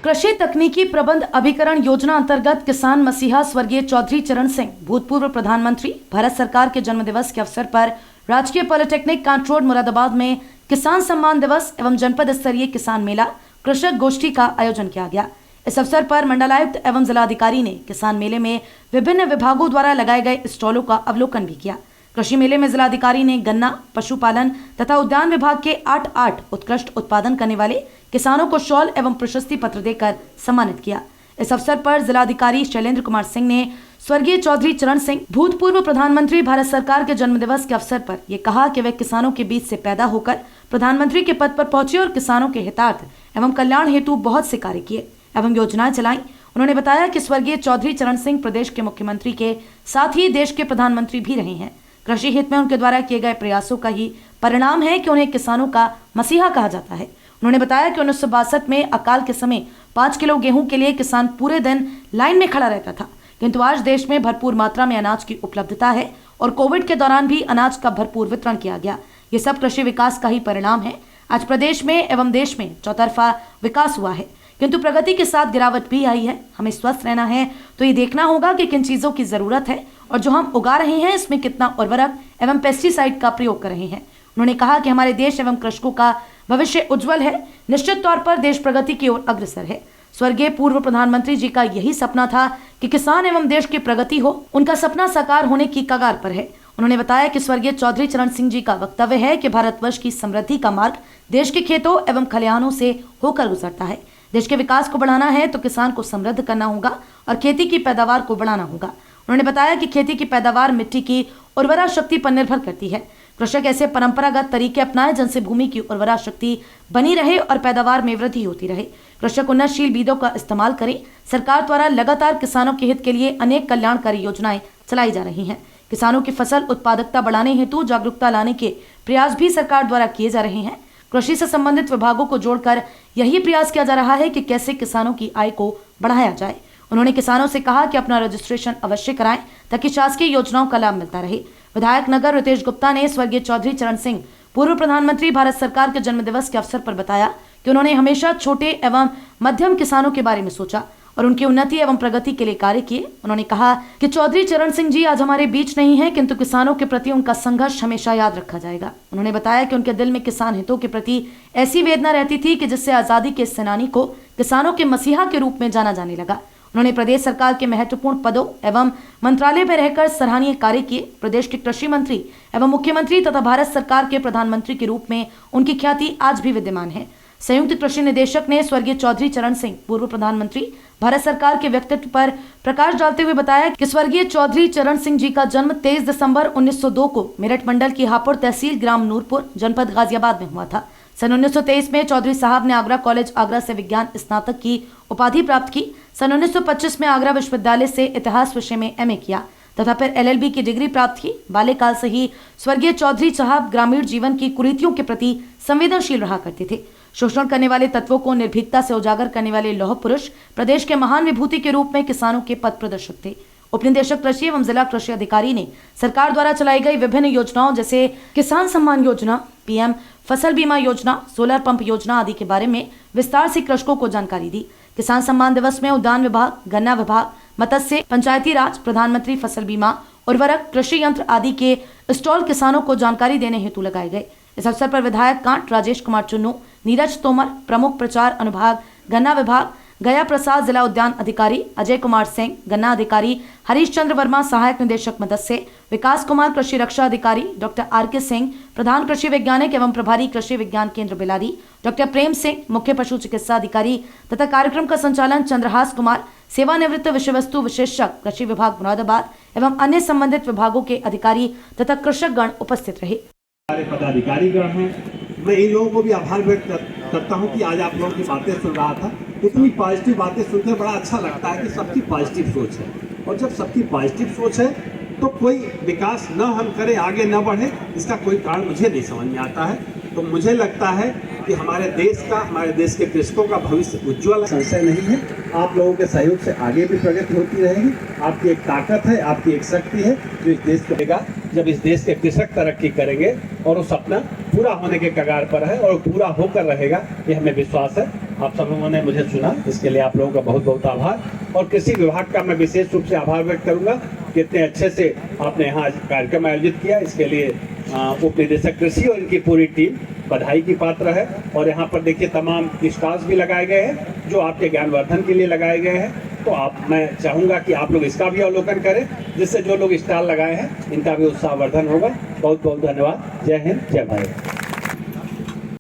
कृषि तकनीकी प्रबंध अभिकरण योजना अंतर्गत किसान मसीहा स्वर्गीय चौधरी चरण सिंह भूतपूर्व प्रधानमंत्री भारत सरकार के जन्मदिवस के अवसर पर राजकीय पॉलिटेक्निक कांट रोड मुरादाबाद में किसान सम्मान दिवस एवं जनपद स्तरीय किसान मेला कृषक गोष्ठी का आयोजन किया गया। इस अवसर पर मंडलायुक्त एवं जिलाधिकारी ने किसान मेले में विभिन्न विभागों द्वारा लगाए गए स्टॉलों का अवलोकन भी किया। कृषि मेले में जिलाधिकारी ने गन्ना, पशुपालन तथा उद्यान विभाग के 8 उत्कृष्ट उत्पादन करने वाले किसानों को शॉल एवं प्रशस्ति पत्र देकर सम्मानित किया। इस अवसर पर जिलाधिकारी शैलेंद्र कुमार सिंह ने स्वर्गीय चौधरी चरण सिंह भूतपूर्व प्रधानमंत्री भारत सरकार के जन्मदिवस के अवसर पर ये कहा कि वे किसानों के बीच से पैदा होकर प्रधानमंत्री के पद पर पहुंचे और किसानों के हितार्थ एवं कल्याण हेतु बहुत से कार्य किए एवं योजनाएं चलाई। उन्होंने बताया कि स्वर्गीय चौधरी चरण सिंह प्रदेश के मुख्यमंत्री के साथ ही देश के प्रधानमंत्री भी रहे हैं। कृषि हित में उनके द्वारा किए गए प्रयासों का ही परिणाम है कि उन्हें किसानों का मसीहा कहा जाता है। उन्होंने बताया कि 1962 में अकाल के समय 5 किलो गेहूं के लिए किसान पूरे दिन लाइन में खड़ा रहता था, किंतु आज देश में भरपूर मात्रा में अनाज की उपलब्धता है और कोविड के दौरान भी अनाज का भरपूर वितरण किया गया। ये सब कृषि विकास का ही परिणाम है। आज प्रदेश में एवं देश में चौतरफा विकास हुआ है, किंतु प्रगति के साथ गिरावट भी आई है। हमें स्वस्थ रहना है तो ये देखना होगा कि किन चीजों की जरूरत है और जो हम उगा रहे हैं इसमें कितना उर्वरक एवं पेस्टिसाइड का प्रयोग कर रहे हैं। उन्होंने कहा कि हमारे देश एवं कृषकों का भविष्य उज्जवल है। निश्चित तौर पर देश प्रगति की ओर अग्रसर है। स्वर्गीय पूर्व प्रधानमंत्री जी का यही सपना था कि किसान एवं देश की प्रगति हो। उनका सपना साकार होने की कगार पर है। उन्होंने बताया कि स्वर्गीय चौधरी चरण सिंह जी का वक्तव्य है कि भारतवर्ष की समृद्धि का मार्ग देश के खेतों एवं खलिहानों से होकर गुजरता है। देश के विकास को बढ़ाना है तो किसान को समृद्ध करना होगा और खेती की पैदावार को बढ़ाना होगा। उन्होंने बताया कि खेती की पैदावार मिट्टी की उर्वरा शक्ति पर निर्भर करती है। कृषक ऐसे परंपरागत तरीके अपनाएं जिनसे भूमि की उर्वरा शक्ति बनी रहे और पैदावार में वृद्धि होती रहे। कृषक उन्नतशील बीजों का इस्तेमाल करें। सरकार द्वारा लगातार किसानों के हित के लिए अनेक कल्याणकारी योजनाएं चलाई जा रही हैं। किसानों की फसल उत्पादकता बढ़ाने हेतु जागरूकता लाने के प्रयास भी सरकार द्वारा किए जा रहे हैं। कृषि से संबंधित विभागों को जोड़कर यही प्रयास किया जा रहा है कि कैसे किसानों की आय को बढ़ाया जाए। उन्होंने किसानों से कहा कि अपना रजिस्ट्रेशन अवश्य कराएं ताकि शासकीय योजनाओं का लाभ मिलता रहे। विधायक नगर रितेश गुप्ता ने स्वर्गीय चौधरी चरण सिंह पूर्व प्रधानमंत्री भारत सरकार के जन्मदिवस के अवसर पर बताया कि उन्होंने हमेशा छोटे एवं मध्यम किसानों के बारे में सोचा और उनकी उन्नति एवं प्रगति के लिए कार्य किए। उन्होंने कहा कि चौधरी चरण सिंह जी आज हमारे बीच नहीं है, किंतु किसानों के प्रति उनका संघर्ष हमेशा याद रखा जाएगा। उन्होंने बताया कि उनके दिल में किसान हितों के प्रति ऐसी वेदना रहती थी कि जिससे आजादी के सेनानी को किसानों के मसीहा के रूप में जाना जाने लगा। उन्होंने प्रदेश सरकार के महत्वपूर्ण पदों एवं मंत्रालय में रहकर सराहनीय कार्य किए। प्रदेश के कृषि मंत्री एवं मुख्यमंत्री तथा भारत सरकार के प्रधानमंत्री के रूप में उनकी ख्याति आज भी विद्यमान है। संयुक्त कृषि निदेशक ने स्वर्गीय चौधरी चरण सिंह पूर्व प्रधानमंत्री भारत सरकार के व्यक्तित्व पर प्रकाश डालते हुए बताया कि स्वर्गीय चौधरी चरण सिंह जी का जन्म 23 दिसंबर 1902 को मेरठ मंडल की हापुड़ तहसील ग्राम नूरपुर जनपद गाजियाबाद में हुआ था। सन 1923 में चौधरी साहब ने आगरा कॉलेज आगरा से विज्ञान स्नातक की उपाधि प्राप्त की। सन 1925 में आगरा विश्वविद्यालय से इतिहास विषय में एमए किया तथा फिर एलएलबी की डिग्री प्राप्त की। बाल्यकाल से ही स्वर्गीय चौधरी साहब ग्रामीण जीवन की कुरीतियों के प्रति संवेदनशील रहा करते थे। शोषण करने वाले तत्वों को निर्भीकता से उजागर करने वाले लौह पुरुष प्रदेश के महान विभूति के रूप में किसानों के पथ प्रदर्शक थे। उपनिदेशक कृषि एवं जिला कृषि अधिकारी ने सरकार द्वारा चलाई गई विभिन्न योजनाओं जैसे किसान सम्मान योजना, पीएम फसल बीमा योजना, सोलर पंप योजना आदि के बारे में विस्तार से कृषकों को जानकारी दी। किसान सम्मान दिवस में उद्यान विभाग, गन्ना विभाग, मत्स्य, पंचायती राज, प्रधानमंत्री फसल बीमा, उर्वरक, कृषि यंत्र आदि के स्टॉल किसानों को जानकारी देने हेतु लगाए गए। इस अवसर पर विधायक कांट राजेश कुमार चुन्नू, नीरज तोमर, प्रमुख प्रचार अनुभाग गन्ना विभाग, गया प्रसाद जिला उद्यान अधिकारी, अजय कुमार सिंह गन्ना अधिकारी, हरीश चंद्र वर्मा सहायक निदेशक मत्स्य, विकास कुमार कृषि रक्षा अधिकारी, डॉक्टर आर.के. सिंह प्रधान कृषि वैज्ञानिक एवं प्रभारी कृषि विज्ञान केंद्र बिलारी, डॉक्टर प्रेम सिंह मुख्य पशु चिकित्सा अधिकारी तथा कार्यक्रम का संचालन चंद्रहास कुमार सेवानिवृत्त विषय वस्तु विशेषज्ञ कृषि विभाग मुरादाबाद एवं अन्य संबंधित विभागों के अधिकारी तथा कृषक गण उपस्थित रहे। पदाधिकारी गण हैं, मैं इन लोगों को भी आभार व्यक्त करता हूं कि आज आप लोगों की बातें सुन रहा था। इतनी पॉजिटिव बातें सुनकर बड़ा अच्छा लगता है कि सबकी पॉजिटिव सोच है, और जब सबकी पॉजिटिव सोच है तो कोई विकास न हम करें, आगे न बढ़े, इसका कोई कारण मुझे नहीं समझ में आता है। तो मुझे लगता है कि हमारे देश के कृषकों का भविष्य उज्जवल है, संशय नहीं है। आप लोगों के सहयोग से आगे भी प्रगति होती रहेगी। आपकी एक ताकत है, आपकी एक शक्ति है जो इस देश को देगा। जब इस देश के कृषक तरक्की करेंगे और वो सपना पूरा होने के कगार पर है और पूरा होकर रहेगा, ये हमें विश्वास है। आप सब लोगों ने मुझे सुना, इसके लिए आप लोगों का बहुत बहुत आभार। और कृषि विभाग का मैं विशेष रूप से आभार व्यक्त करूंगा कि इतने अच्छे से आपने यहाँ आज कार्यक्रम आयोजित किया। इसके लिए उप निदेशक कृषि और इनकी पूरी टीम बधाई की पात्र है। और यहाँ पर देखिए तमाम स्टॉल्स भी लगाए गए हैं जो आपके ज्ञानवर्धन के लिए लगाए गए हैं। तो मैं चाहूँगा कि आप लोग इसका भी अवलोकन करें, जिससे जो लोग स्टॉल लगाए हैं इनका भी उत्साहवर्धन होगा। बहुत बहुत धन्यवाद। जय हिंद, जय भारत।